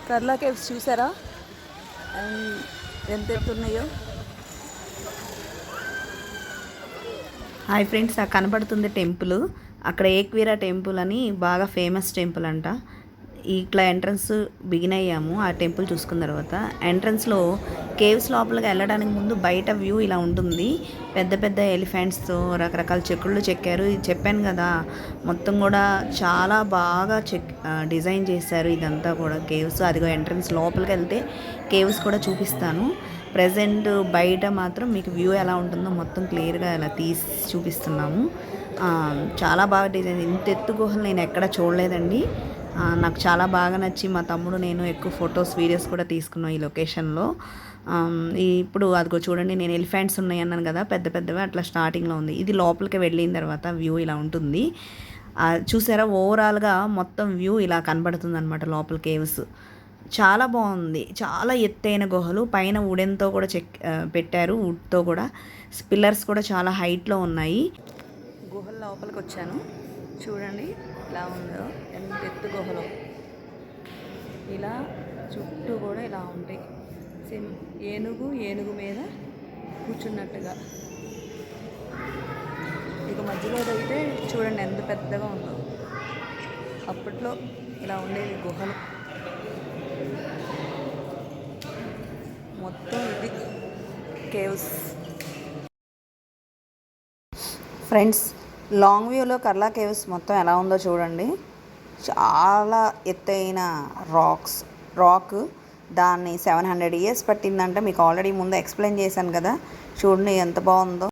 Karla caves చూసారా and ఎంత ఎత్తున్నాయో. Hi friends, ఆ కనబడుతుంది టెంపుల్. అక్కడ ఏక్వీరా టెంపుల్ అని బాగా ఫేమస్ టెంపుల్ అంట. ఇట్లా ఎంట్రన్స్ బిగిన్ అయ్యాము ఆ టెంపుల్ చూసుకున్న తర్వాత. ఎంట్రన్స్లో కేవ్స్ లోపలికి వెళ్ళడానికి ముందు బయట వ్యూ ఇలా ఉంటుంది. పెద్ద పెద్ద ఎలిఫెంట్స్తో రకరకాల చెక్కుళ్ళు చెక్కారు. ఇది చెప్పాను కదా, మొత్తం కూడా చాలా బాగా డిజైన్ చేశారు ఇదంతా కూడా కేవ్స్. అదిగో ఎంట్రన్స్ లోపలికి వెళ్తే కేవ్స్ కూడా చూపిస్తాను. ప్రజెంట్ బయట మాత్రం మీకు వ్యూ ఎలా ఉంటుందో మొత్తం క్లియర్గా ఇలా తీసి చూపిస్తున్నాము. చాలా బాగా డిజైన్. ఇంత ఎత్తు గుహలు నేను ఎక్కడ చూడలేదండి. నాకు చాలా బాగా నచ్చి మా తమ్ముడు నేను ఎక్కువ ఫొటోస్ వీడియోస్ కూడా తీసుకున్నాం ఈ లొకేషన్లో. ఇప్పుడు అదిగో చూడండి, నేను ఎలిఫెంట్స్ ఉన్నాయి అన్నాను కదా, పెద్ద పెద్దవి అట్లా స్టార్టింగ్లో ఉంది. ఇది లోపలికి వెళ్ళిన తర్వాత వ్యూ ఇలా ఉంటుంది. చూసారా, ఓవరాల్గా మొత్తం వ్యూ ఇలా కనబడుతుంది అనమాట లోపల కేవ్స్. చాలా బాగుంది. చాలా ఎత్తైన గుహలు, పైన వుడెన్తో కూడా పెట్టారు, వుడ్తో కూడా. పిల్లర్స్ కూడా చాలా హైట్లో ఉన్నాయి. గుహల లోపలికి వచ్చాను, చూడండి ఇలా ఉందో, ఎంత ఎత్తు గుహలో. ఇలా చుట్టూ కూడా ఇలా ఉంటాయి. సేమ్ ఏనుగు మీద కూర్చున్నట్టుగా. ఇక మధ్యలో అయితే చూడండి ఎంత పెద్దగా ఉందో. అప్పట్లో ఇలా ఉండేవి గుహలు మొత్తం. ఇది కేవ్స్. ఫ్రెండ్స్, లాంగ్ వ్యూలో కర్లా కేవ్స్ మొత్తం ఎలా ఉందో చూడండి. చాలా ఎత్తైన రాక్. దాన్ని 700 years పట్టిందంటే మీకు ఆల్రెడీ ముందు ఎక్స్ప్లెయిన్ చేశాను కదా. చూడండి ఎంత బాగుందో.